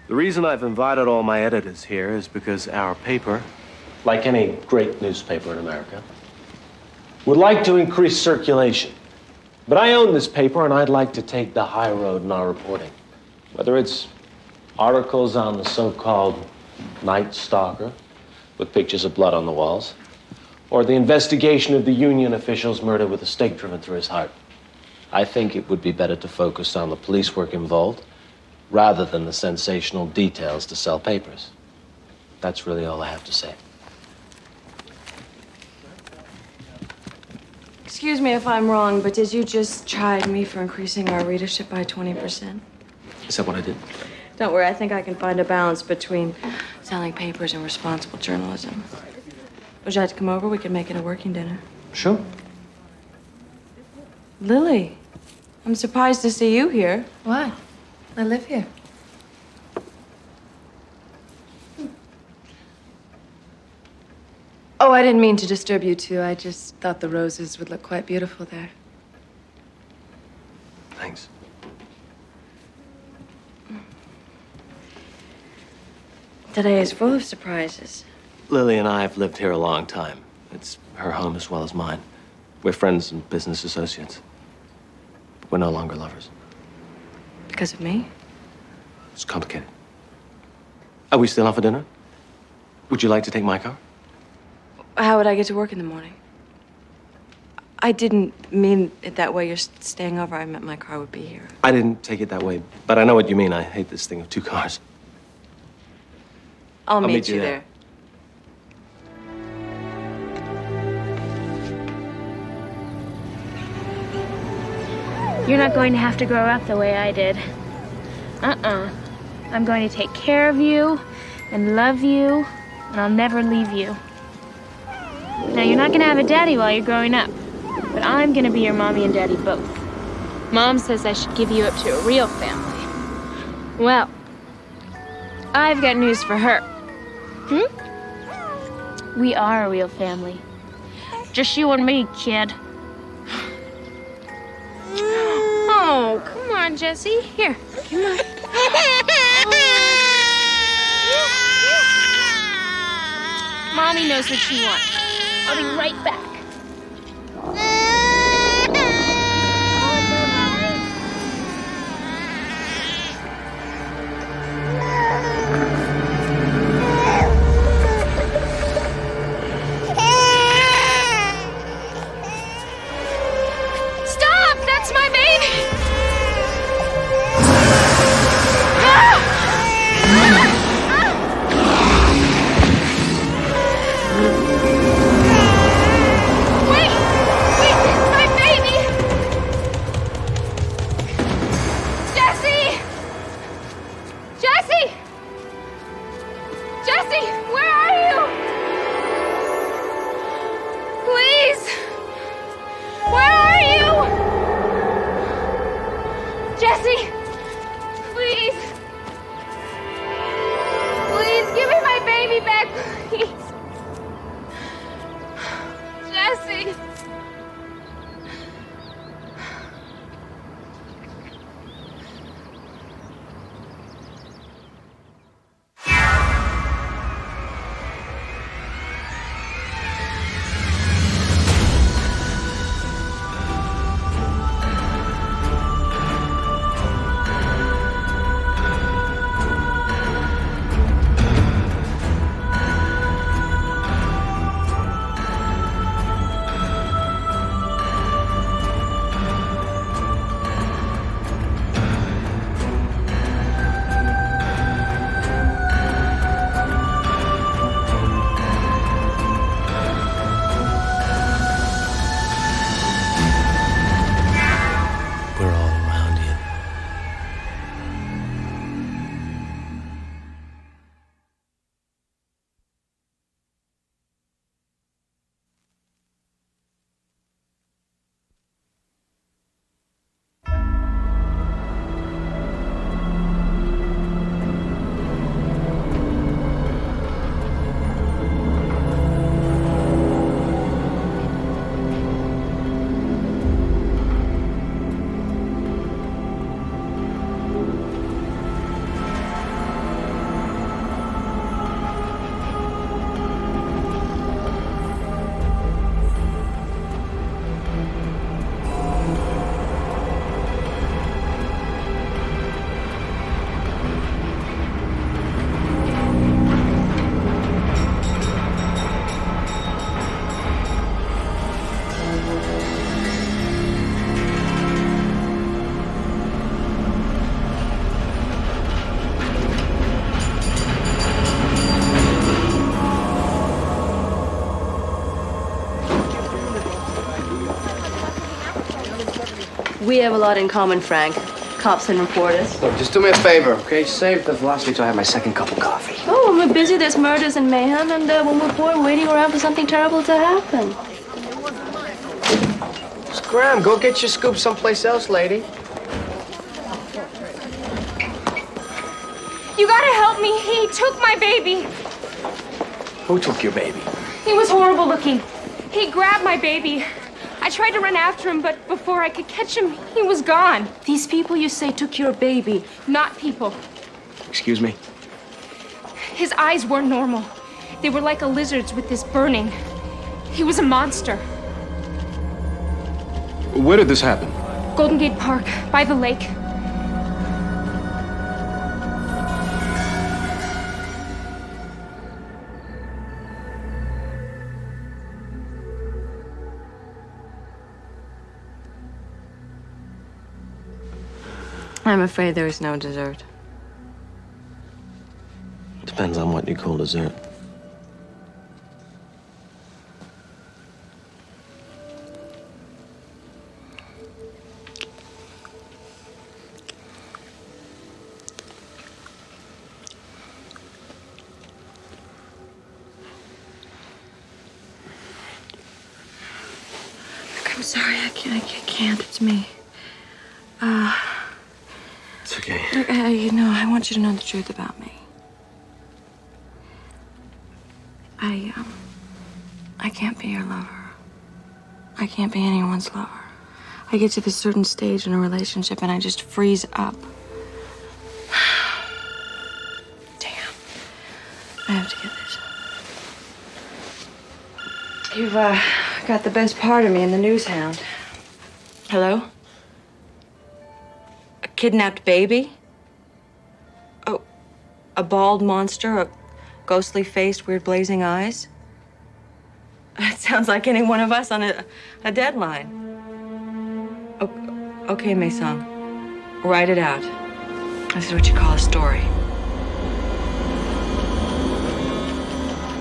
The reason I've invited all my editors here is because our paper, like any great newspaper in America, would like to increase circulation. But I own this paper, and I'd like to take the high road in our reporting. Whether it's articles on the so-called Night Stalker, with pictures of blood on the walls, or the investigation of the union official's murder with a stake driven through his heart. I think it would be better to focus on the police work involved rather than the sensational details to sell papers. That's really all I have to say. Excuse me if I'm wrong, but did you just chide me for increasing our readership by 20%? Is that what I did? Don't worry, I think I can find a balance between selling papers and responsible journalism. Would you like to come over? We could make it a working dinner. Sure. Lily, I'm surprised to see you here. Why? I live here. Oh, I didn't mean to disturb you two. I just thought the roses would look quite beautiful there. Thanks. Today is full of surprises. Lily and I have lived here a long time. It's her home as well as mine. We're friends and business associates. But we're no longer lovers. Because of me? It's complicated. Are we still on for dinner? Would you like to take my car? How would I get to work in the morning? I didn't mean it that way. You're staying over. I meant my car would be here. I didn't take it that way, but I know what you mean. I hate this thing of two cars. I'll meet you there. You're not going to have to grow up the way I did. I'm going to take care of you and love you, and I'll never leave you. Now, you're not going to have a daddy while you're growing up, but I'm going to be your mommy and daddy both. Mom says I should give you up to a real family. Well, I've got news for her. We are a real family. Just you and me, kid. Oh, come on, Jesse. Here, come on. Mommy knows what she wants. I'll be right back. Stop! That's my baby! We have a lot in common, Frank. Cops and reporters. Look, just do me a favor, okay? Save the philosophy till I have my second cup of coffee. Oh, when we're busy, there's murders and mayhem, and when we're bored, waiting around for something terrible to happen. Scram, go get your scoop someplace else, lady. You gotta help me. He took my baby. Who took your baby? He was horrible looking. He grabbed my baby. I tried to run after him, but before I could catch him, he was gone. These people you say took your baby. Not people. Excuse me? His eyes weren't normal. They were like a lizard's with this burning. He was a monster. Where did this happen? Golden Gate Park, by the lake. I'm afraid there is no dessert. Depends on what you call dessert. Look, I'm sorry, I can't. It's me. It's okay. Look, I want you to know the truth about me. I can't be your lover. I can't be anyone's lover. I get to this certain stage in a relationship and I just freeze up. Damn. I have to get this. You've, got the best part of me in the news hound. Hello? A kidnapped baby? Oh, a bald monster, a ghostly face, weird blazing eyes? That sounds like any one of us on a deadline. Okay, Maison. Write it out. This is what you call a story.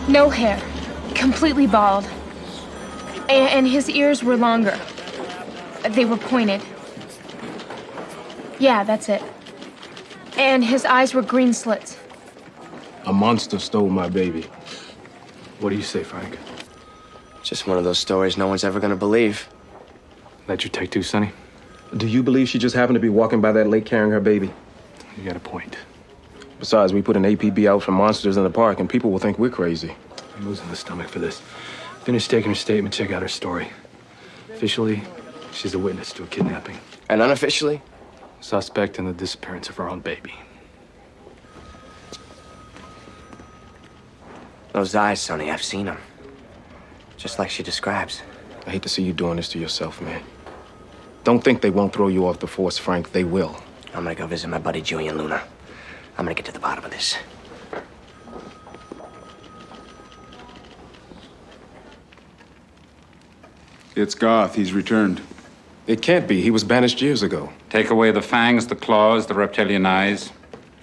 No hair. Completely bald. And his ears were longer. They were pointed. Yeah, that's it. And his eyes were green slits. A monster stole my baby. What do you say, Frank? Just one of those stories no one's ever gonna believe. That your take two, Sonny? Do you believe she just happened to be walking by that lake carrying her baby? You got a point. Besides, we put an APB out for monsters in the park, and people will think we're crazy. I'm losing the stomach for this. Finish taking her statement, check out her story. Officially, she's a witness to a kidnapping. And unofficially? Suspect in the disappearance of her own baby. Those eyes, Sonny, I've seen them. Just like she describes. I hate to see you doing this to yourself, man. Don't think they won't throw you off the force, Frank. They will. I'm gonna go visit my buddy Julian, Luna. I'm gonna get to the bottom of this. It's Goth. He's returned. It can't be. He was banished years ago. Take away the fangs, the claws, the reptilian eyes.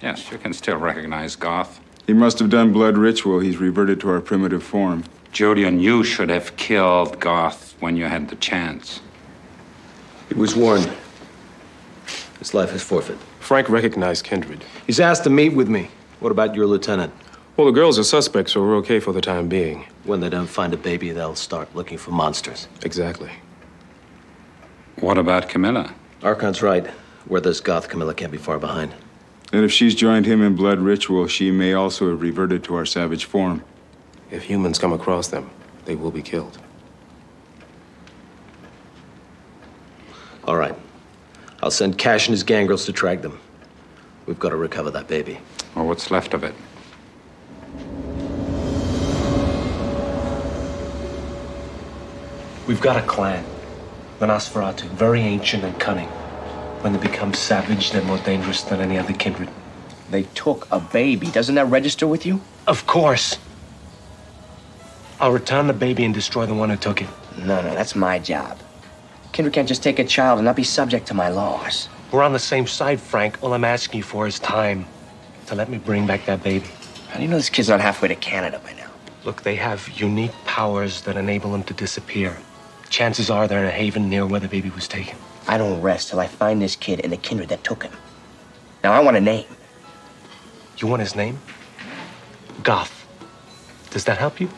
Yes, you can still recognize Goth. He must have done blood ritual. He's reverted to our primitive form. Julian, you should have killed Goth when you had the chance. He was warned. His life is forfeit. Frank recognized Kindred. He's asked to meet with me. What about your lieutenant? Well, the girls are suspects, so we're okay for the time being. When they don't find a baby, they'll start looking for monsters. Exactly. What about Camilla? Archon's right. Where there's Goth, Camilla can't be far behind. And if she's joined him in blood ritual, she may also have reverted to our savage form. If humans come across them, they will be killed. All right. I'll send Cash and his gangrels to track them. We've got to recover that baby. Or what's left of it? We've got a clan. The Nosferatu. Very ancient and cunning. When they become savage, they're more dangerous than any other kindred. They took a baby. Doesn't that register with you? Of course. I'll return the baby and destroy the one who took it. No, that's my job. Kindred can't just take a child and not be subject to my laws. We're on the same side, Frank. All I'm asking you for is time to let me bring back that baby. How do you know this kid's not halfway to Canada by now? Look, they have unique powers that enable them to disappear. Chances are they're in a haven near where the baby was taken. I don't rest till I find this kid and the kindred that took him. Now, I want a name. You want his name? Goth. Does that help you?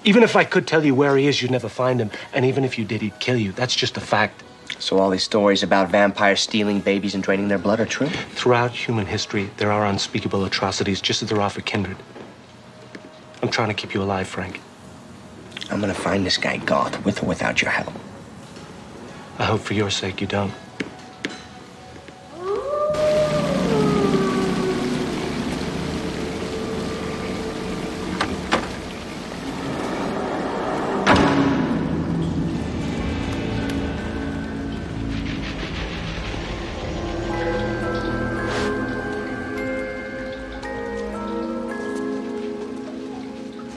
Even if I could tell you where he is, you'd never find him. And even if you did, he'd kill you. That's just a fact. So all these stories about vampires stealing babies and draining their blood are true? Throughout human history, there are unspeakable atrocities, just as there are for kindred. I'm trying to keep you alive, Frank. I'm gonna find this guy Goth, with or without your help. I hope for your sake you don't.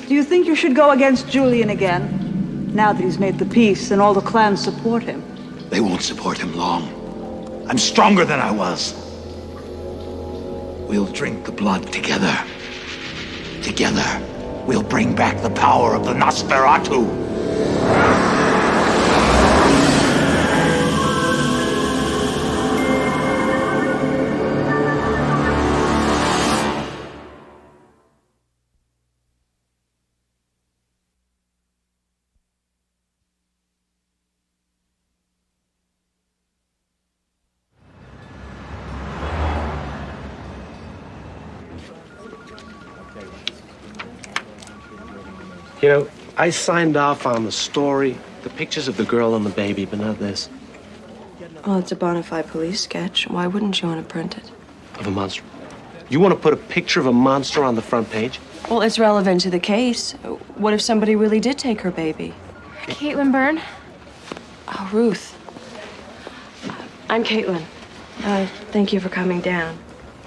Do you think you should go against Julian again, now that he's made the peace and all the clans support him? They won't support him long. I'm stronger than I was. We'll drink the blood together. Together, we'll bring back the power of the Nosferatu. You know, I signed off on the story, the pictures of the girl and the baby, but not this. Well, it's a bona fide police sketch. Why wouldn't you want to print it? Of a monster. You want to put a picture of a monster on the front page? Well, it's relevant to the case. What if somebody really did take her baby? Caitlin Byrne? Oh, Ruth. I'm Caitlin. Thank you for coming down.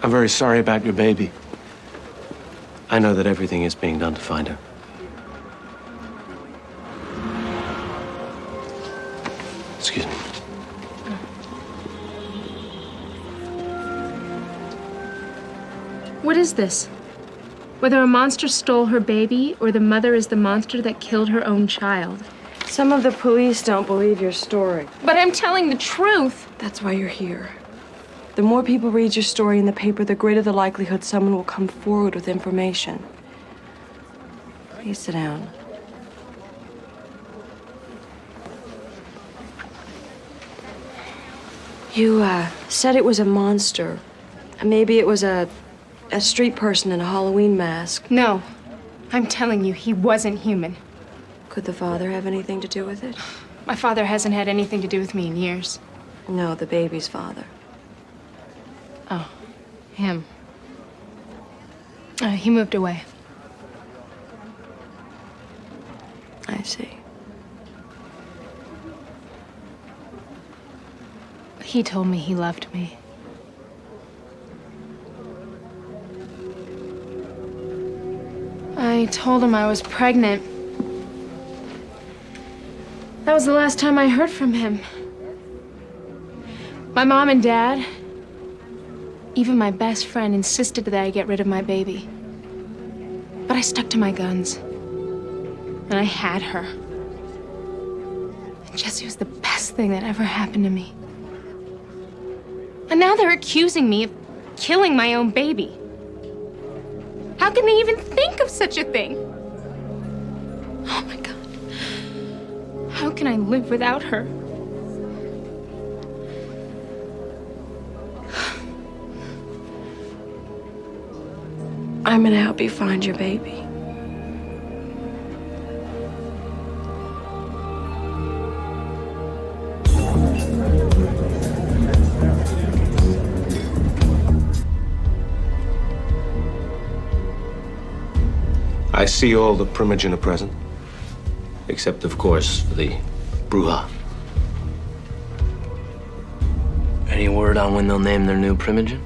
I'm very sorry about your baby. I know that everything is being done to find her. Excuse me. What is this? Whether a monster stole her baby or the mother is the monster that killed her own child. Some of the police don't believe your story. But I'm telling the truth. That's why you're here. The more people read your story in the paper, the greater the likelihood someone will come forward with information. Please sit down. You, said it was a monster. Maybe it was a street person in a Halloween mask. No. I'm telling you, he wasn't human. Could the father have anything to do with it? My father hasn't had anything to do with me in years. No, the baby's father. Oh, him. He moved away. I see. He told me he loved me. I told him I was pregnant. That was the last time I heard from him. My mom and dad, even my best friend, insisted that I get rid of my baby. But I stuck to my guns. And I had her. And Jessie was the best thing that ever happened to me. And now they're accusing me of killing my own baby. How can they even think of such a thing? Oh my God. How can I live without her? I'm gonna help you find your baby. I see all the Primogen are present. Except, of course, for the Brujah. Any word on when they'll name their new Primogen?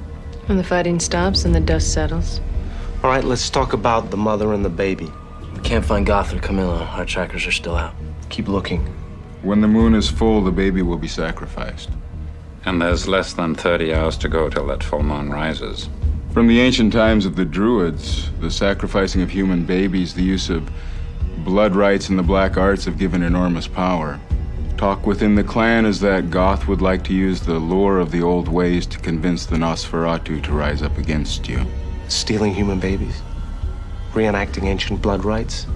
When the fighting stops and the dust settles. All right, let's talk about the mother and the baby. We can't find Goth or Camilla. Our trackers are still out. Keep looking. When the moon is full, the baby will be sacrificed. And there's less than 30 hours to go till that full moon rises. From the ancient times of the Druids, the sacrificing of human babies, the use of blood rites, and the black arts have given enormous power. Talk within the clan is that Goth would like to use the lure of the old ways to convince the Nosferatu to rise up against you. Stealing human babies? Reenacting ancient blood rites?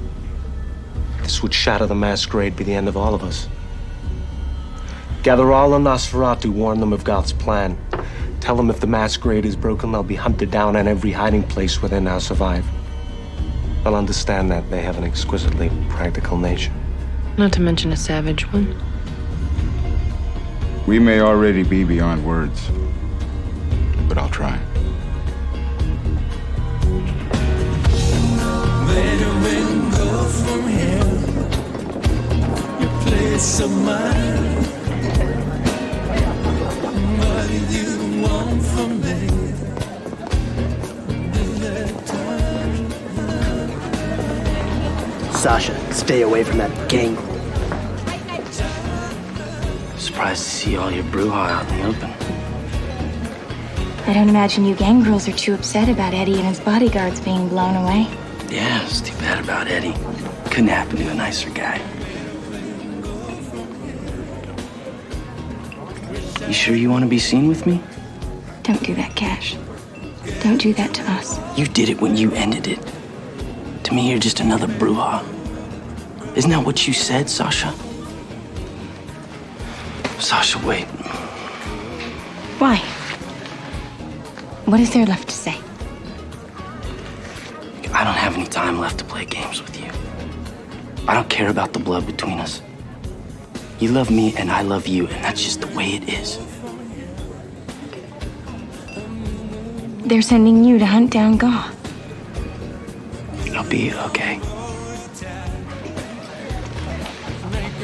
This would shatter the masquerade, be the end of all of us. Gather all the Nosferatu, warn them of Goth's plan. Tell them if the masquerade is broken, they'll be hunted down in every hiding place where they now survive. They'll understand that they have an exquisitely practical nature. Not to mention a savage one. We may already be beyond words, but I'll try. Where do we go from here? Your place of mine. What do you want from me? Sasha, stay away from that gangrel. Surprised to see all your Brujah out in the open. I don't imagine you gangrels are too upset about Eddie and his bodyguards being blown away. Yeah, it's too bad about Eddie. Couldn't happen to a nicer guy. You sure you want to be seen with me? Don't do that, Cash. Don't do that to us. You did it when you ended it. To me, you're just another Brujah. Isn't that what you said, Sasha? Sasha, wait. Why? What is there left to say? I don't have any time left to play games with you. I don't care about the blood between us. You love me and I love you, and that's just the way it is. They're sending you to hunt down Goth. It'll be okay.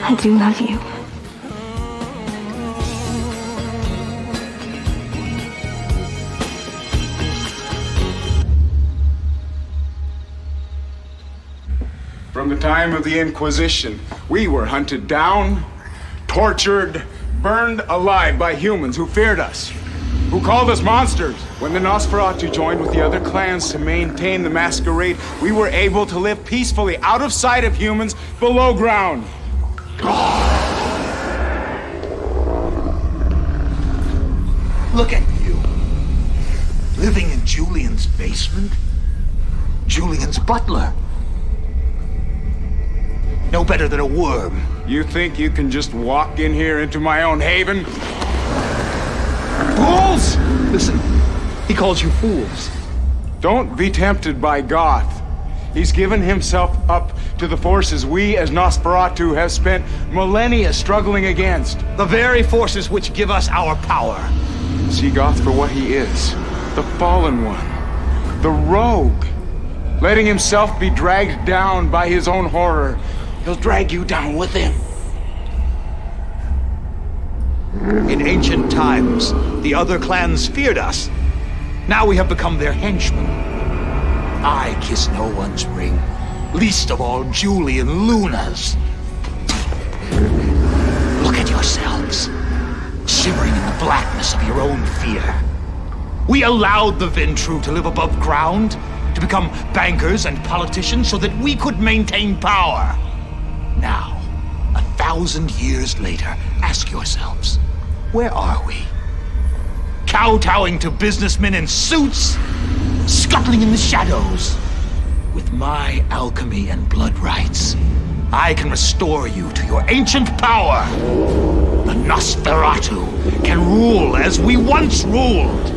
I do love you. From the time of the Inquisition, we were hunted down, tortured, burned alive by humans who feared us, who called us monsters. When the Nosferatu joined with the other clans to maintain the masquerade, we were able to live peacefully out of sight of humans below ground. Look at you. Living in Julian's basement? Julian's butler. No better than a worm. You think you can just walk in here into my own haven? Fools! Listen, he calls you fools. Don't be tempted by Goth. He's given himself up to the forces we as Nosferatu have spent millennia struggling against. The very forces which give us our power. See Goth for what he is. The fallen one. The rogue. Letting himself be dragged down by his own horror. He'll drag you down with him. In ancient times, the other clans feared us. Now we have become their henchmen. I kiss no one's ring, least of all Julian Luna's. Look at yourselves, shivering in the blackness of your own fear. We allowed the Ventru to live above ground, to become bankers and politicians so that we could maintain power. Now, 1,000 years later, ask yourselves, where are we? Kowtowing to businessmen in suits, scuttling in the shadows. With my alchemy and blood rites, I can restore you to your ancient power. The Nosferatu can rule as we once ruled.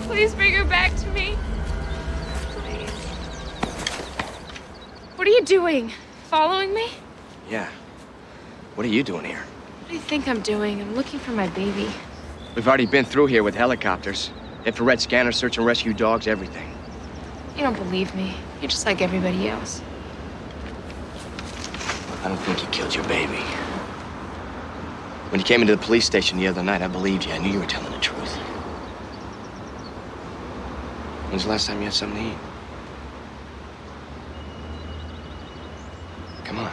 Please bring her back to me. What are you doing? Following me? Yeah. What are you doing here? What do you think I'm doing? I'm looking for my baby. We've already been through here with helicopters. Infrared scanners, search and rescue dogs, everything. You don't believe me. You're just like everybody else. I don't think you killed your baby. When you came into the police station the other night, I believed you. I knew you were telling the truth. When's the last time you had something to eat? Come on.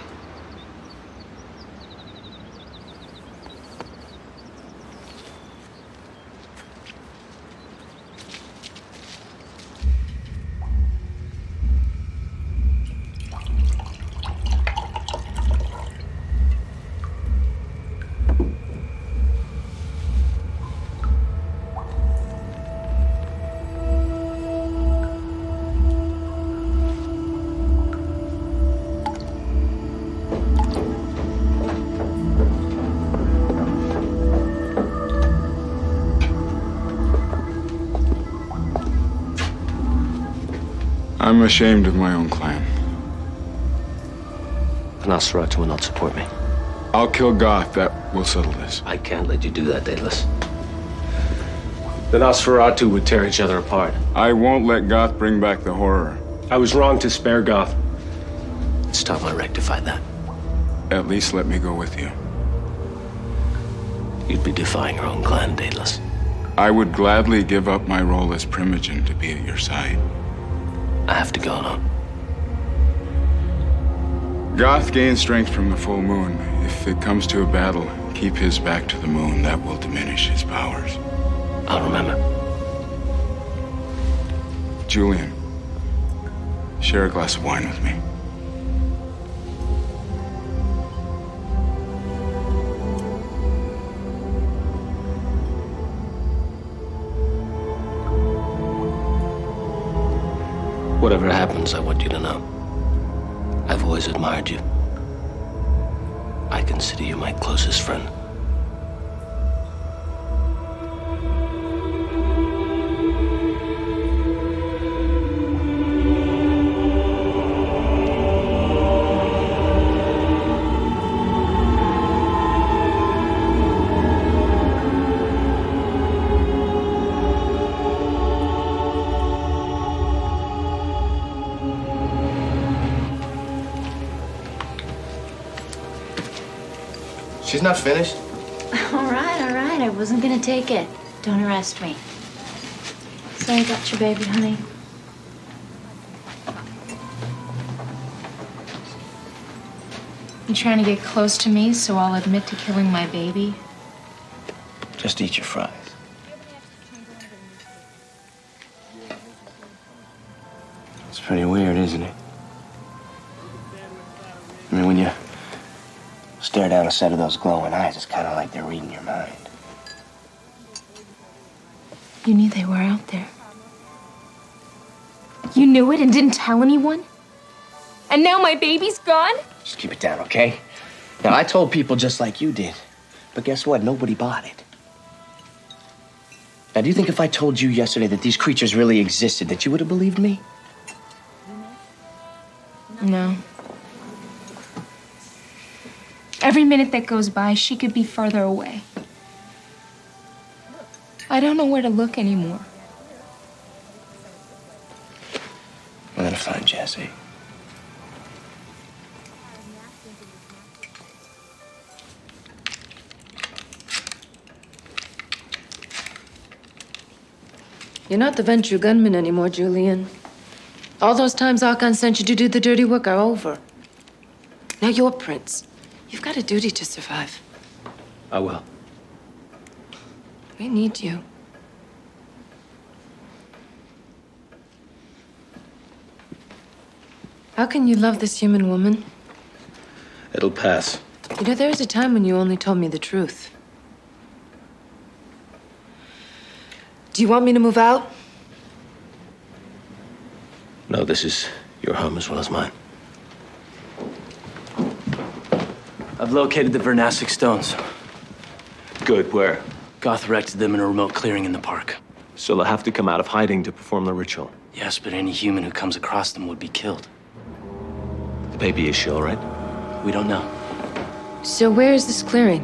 I'm ashamed of my own clan. The Nosferatu will not support me. I'll kill Goth. That will settle this. I can't let you do that, Daedalus. The Nosferatu would tear each other apart. I won't let Goth bring back the horror. I was wrong to spare Goth. It's time I rectified that. At least let me go with you. You'd be defying your own clan, Daedalus. I would gladly give up my role as Primogen to be at your side. I have to go now. Goth gains strength from the full moon. If it comes to a battle, keep his back to the moon. That will diminish his powers. I'll remember. Julian, share a glass of wine with me. Whatever happens, I want you to know. I've always admired you. I consider you my closest friend. She's not finished. All right, all right. I wasn't gonna take it. Don't arrest me. Sorry about your baby, honey. You trying to get close to me so I'll admit to killing my baby? Just eat your fries. It's pretty weird, isn't it? I mean, when you stare down a set of those glowing eyes, it's kind of like they're reading your mind. You knew they were out there. You knew it and didn't tell anyone? And now my baby's gone? Just keep it down, okay? Now, I told people just like you did. But guess what? Nobody bought it. Now, do you think if I told you yesterday that these creatures really existed, that you would have believed me? No. Every minute that goes by, she could be further away. I don't know where to look anymore. I'm gonna find Jesse. You're not the Ventru gunman anymore, Julian. All those times Archon sent you to do the dirty work are over. Now you're Prince. You've got a duty to survive. I will. We need you. How can you love this human woman? It'll pass. You know, there was a time when you only told me the truth. Do you want me to move out? No, this is your home as well as mine. I've located the Vernastic stones. Good, where? Goth erected them in a remote clearing in the park. So they'll have to come out of hiding to perform the ritual. Yes, but any human who comes across them would be killed. baby issue, all right? We don't know. So where is this clearing?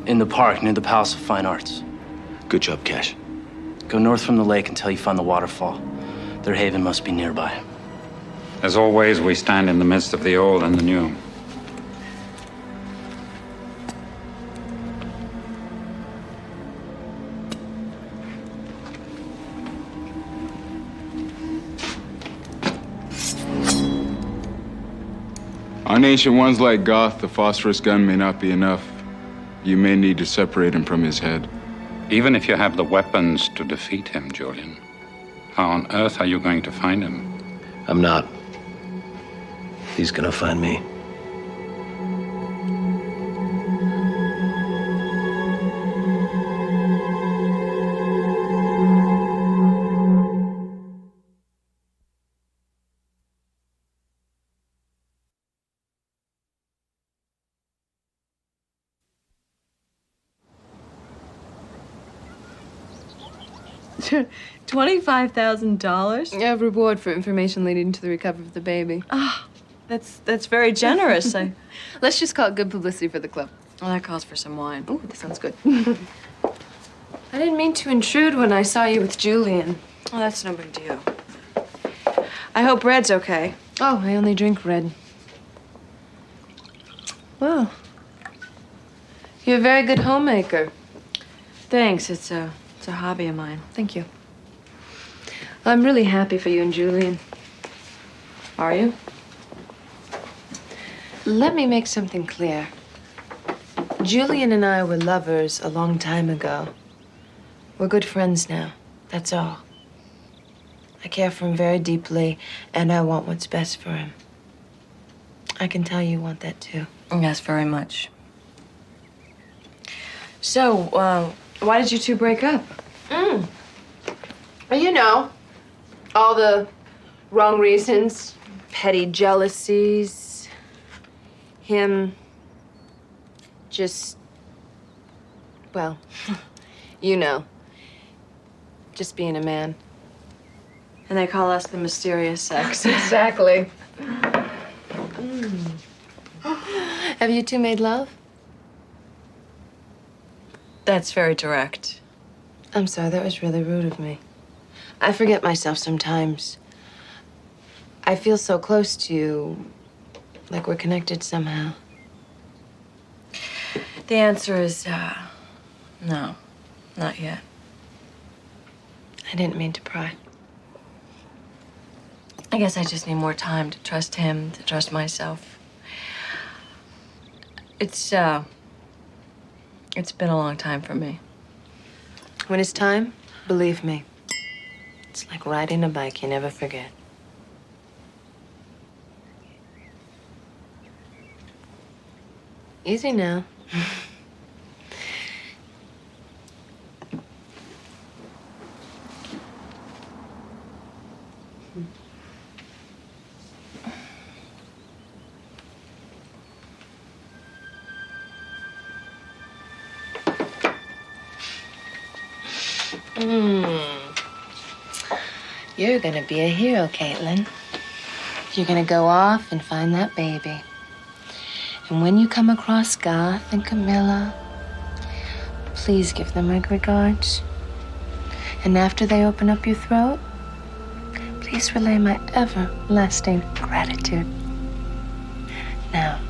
In the park near the Palace of Fine Arts. Good job, Cash. Go north from the lake until you find the waterfall. Their haven must be nearby. As always, we stand in the midst of the old and the new. On ancient ones like Goth, the phosphorus gun may not be enough. You may need to separate him from his head. Even if you have the weapons to defeat him, Julian, how on earth are you going to find him? I'm not. He's gonna find me. $25,000? A reward for information leading to the recovery of the baby. Oh, that's very generous. Let's just call it good publicity for the club. Well, that calls for some wine. Oh, that sounds good. I didn't mean to intrude when I saw you with Julian. Oh, that's no big deal. I hope Red's okay. Oh, I only drink red. Well, you're a very good homemaker. Thanks. It's a hobby of mine. Thank you. I'm really happy for you and Julian. Are you? Let me make something clear. Julian and I were lovers a long time ago. We're good friends now. That's all. I care for him very deeply, and I want what's best for him. I can tell you want that too. Yes, very much. So, why did you two break up? Well, you know, all the wrong reasons, petty jealousies, him just, well, you know, just being a man. And they call us the mysterious sex. Exactly. Have you two made love? That's very direct. I'm sorry, that was really rude of me. I forget myself sometimes. I feel so close to you, like we're connected somehow. The answer is, no, not yet. I didn't mean to pry. I guess I just need more time to trust him, to trust myself. It's been a long time for me. When it's time, believe me, it's like riding a bike, you never forget. Easy now. You're gonna be a hero, Caitlin. You're gonna go off and find that baby. And when you come across Garth and Camilla, please give them my regards. And after they open up your throat, please relay my everlasting gratitude. Now,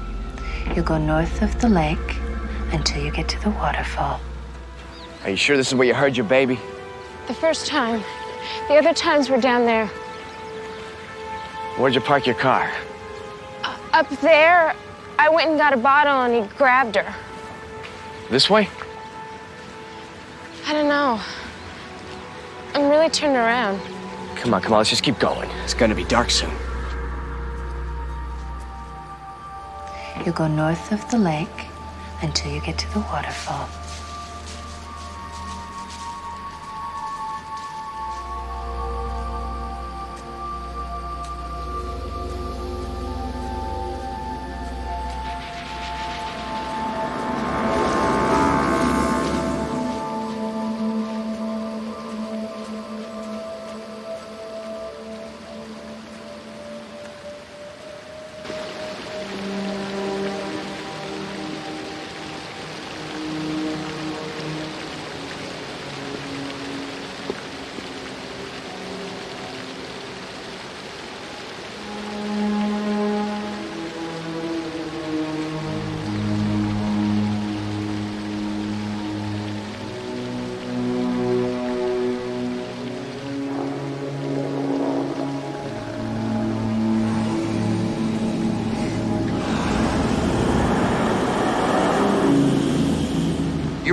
you'll go north of the lake until you get to the waterfall. Are you sure this is where you heard your baby? The first time. The other times were down there. Where'd you park your car? Up there, I went and got a bottle and he grabbed her. This way? I don't know. I'm really turned around. Come on, let's just keep going. It's gonna be dark soon. You'll go north of the lake until you get to the waterfall.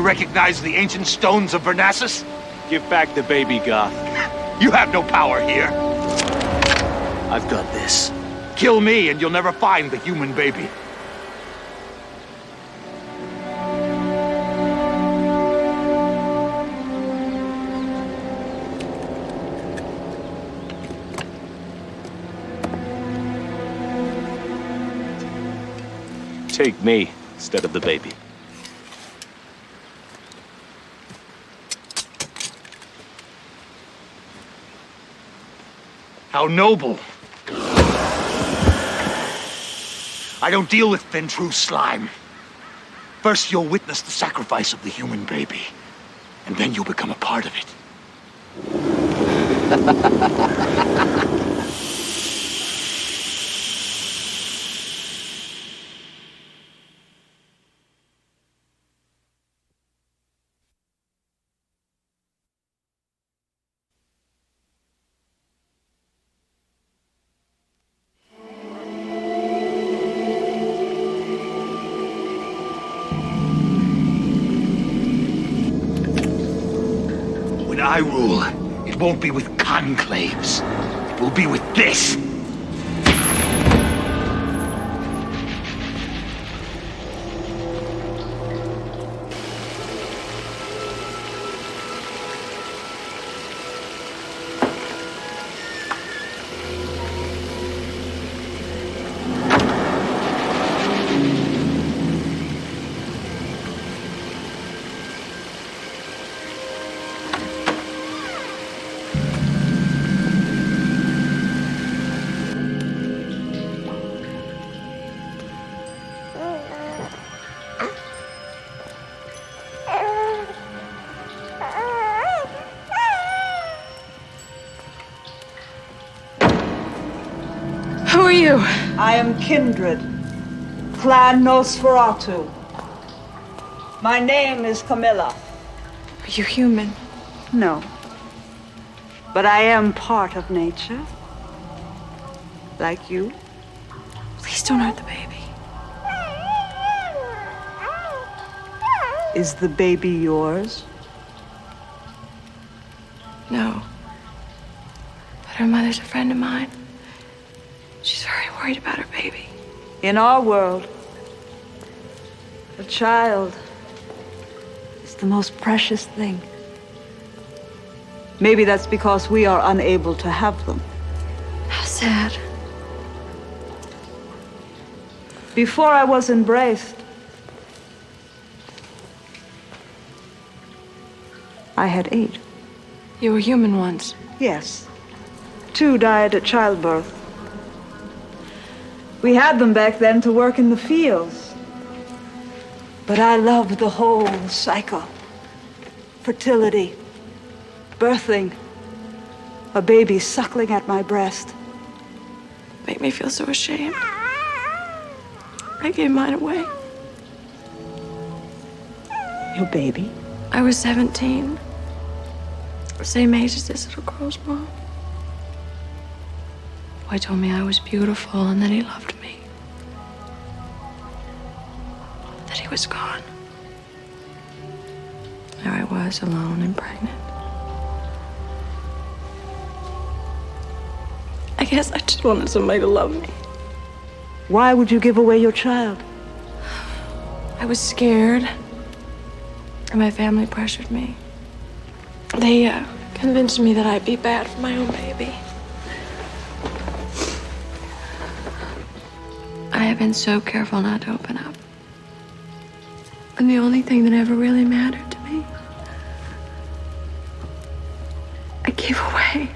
recognize the ancient stones of Vernassus? Give back the baby, Goth. You have no power here. I've got this. Kill me and you'll never find the human baby. Take me instead of the baby. How noble. I don't deal with Ventrue slime. First, you'll witness the sacrifice of the human baby, and then you'll become a part of it. When I rule, it won't be with conclaves. It will be with this. Who are you? I am Kindred, Clan Nosferatu. My name is Camilla. Are you human? No. But I am part of nature. Like you. Please don't hurt the baby. Is the baby yours? No. But her mother's a friend of mine. She's very worried about her baby. In our world, a child is the most precious thing. Maybe that's because we are unable to have them. How sad. Before I was embraced, I had 8. You were human once. Yes. 2 died at childbirth. We had them back then to work in the fields. But I loved the whole cycle. Fertility, birthing, a baby suckling at my breast. Make me feel so ashamed. I gave mine away. Your baby? I was 17. Same age as this little girl's mom. Boy told me I was beautiful and that he loved me. That he was gone. There I was, alone and pregnant. I guess I just wanted somebody to love me. Why would you give away your child? I was scared. And my family pressured me. They convinced me that I'd be bad for my own baby. I have been so careful not to open up. And the only thing that ever really mattered to me, I gave away.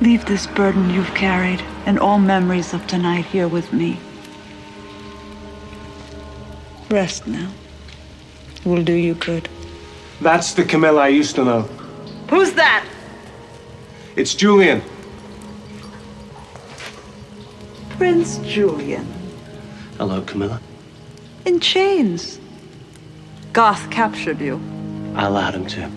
Leave this burden you've carried and all memories of tonight here with me. Rest now. It will do you good. That's the Camilla I used to know. Who's that? It's Julian. Prince Julian. Hello, Camilla. In chains. Goth captured you. I allowed him to.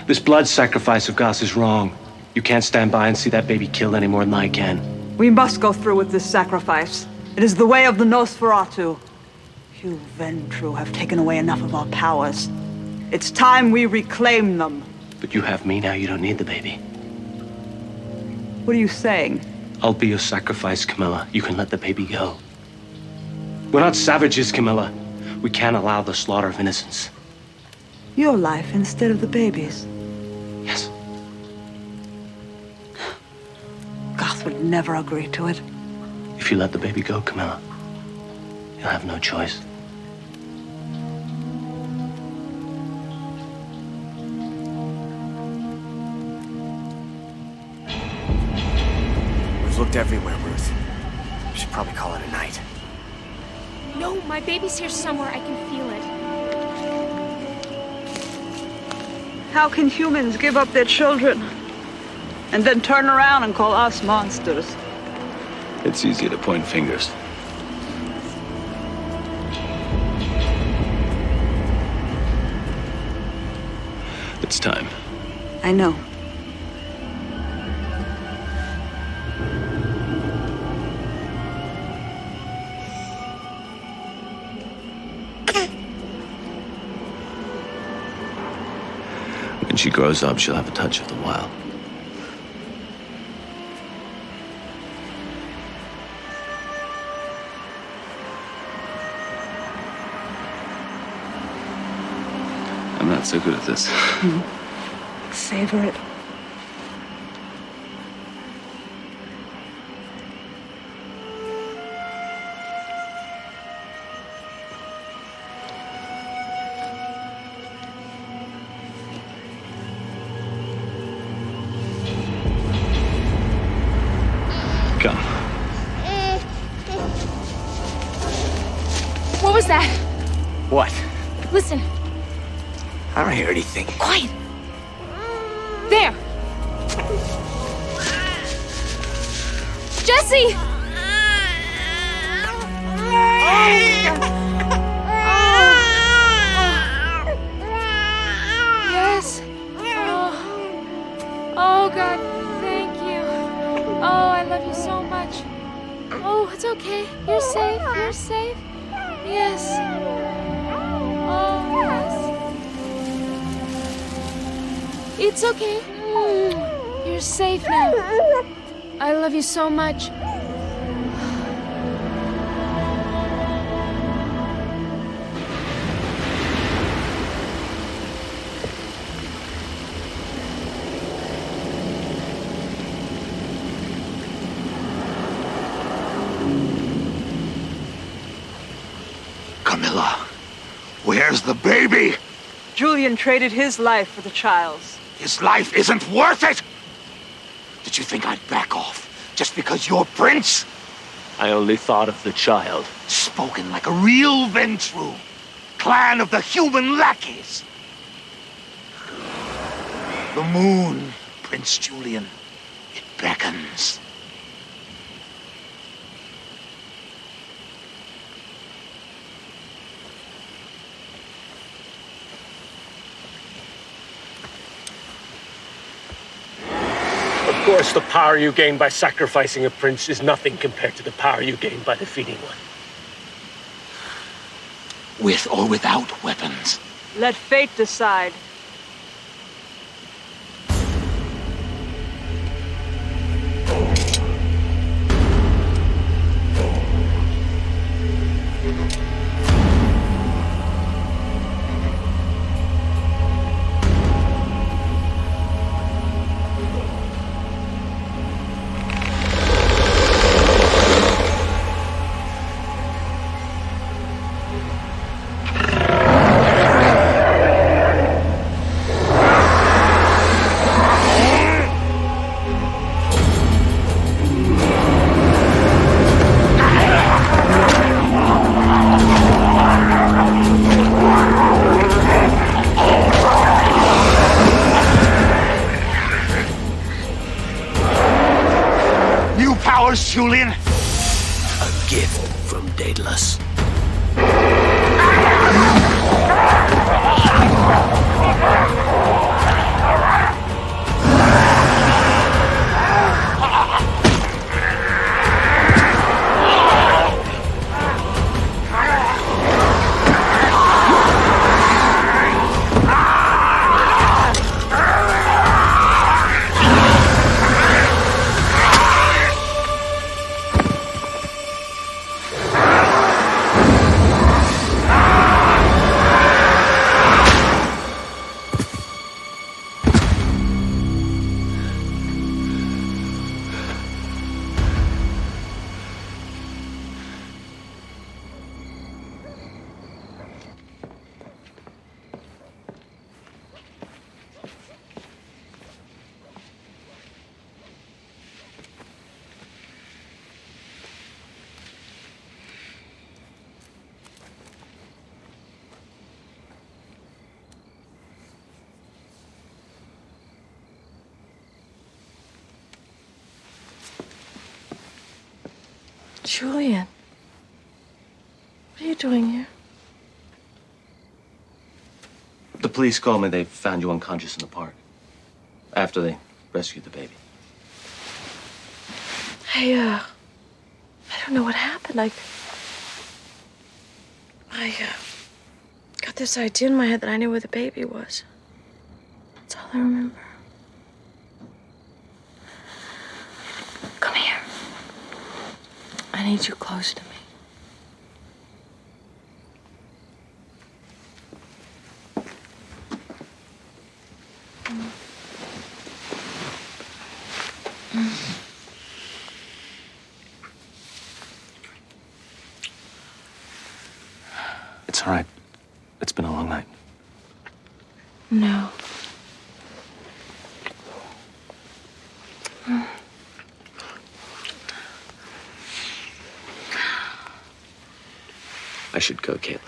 This blood sacrifice of Gus is wrong. You can't stand by and see that baby killed any more than I can. We must go through with this sacrifice. It is the way of the Nosferatu. You Ventru have taken away enough of our powers. It's time we reclaim them. But you have me now, you don't need the baby. What are you saying? I'll be your sacrifice, Camilla. You can let the baby go. We're not savages, Camilla. We can't allow the slaughter of innocents. Your life instead of the baby's. Yes. Goth would never agree to it. If you let the baby go, Camilla, you'll have no choice. We've looked everywhere, Ruth. We should probably call it a night. No, my baby's here somewhere. I can feel it. How can humans give up their children and then turn around and call us monsters? It's easier to point fingers. It's time. I know. When she grows up, she'll have a touch of the wild. I'm not so good at this. Savor it. Come. What was that? What? Listen. I don't hear anything. Quiet. There. Jesse! Yes. Oh, God, thank you. Oh, I love you so much. Oh, it's okay. You're safe. You're safe. Yes. Oh, yes. It's okay. You're safe now. I love you so much. Camilla, where's the baby? Julian traded his life for the child's. His life isn't worth it! Did you think I'd back off just because you're Prince? I only thought of the child. Spoken like a real Ventru. Clan of the human lackeys. The moon, Prince Julian. It beckons. Of course, the power you gain by sacrificing a prince is nothing compared to the power you gain by defeating one. With or without weapons. Let fate decide. Julian? A gift from Daedalus. Julian. What are you doing here? The police called me. They found you unconscious in the park. After they rescued the baby. I don't know what happened. I got this idea in my head that I knew where the baby was. That's all I remember. Come here. I need you close to me. It's all right. It's been a long night. No. I should go, Caitlin.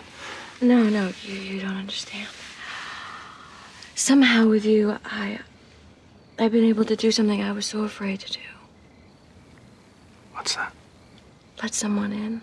No, you don't understand. Somehow with you, I've been able to do something I was so afraid to do. What's that? Let someone in.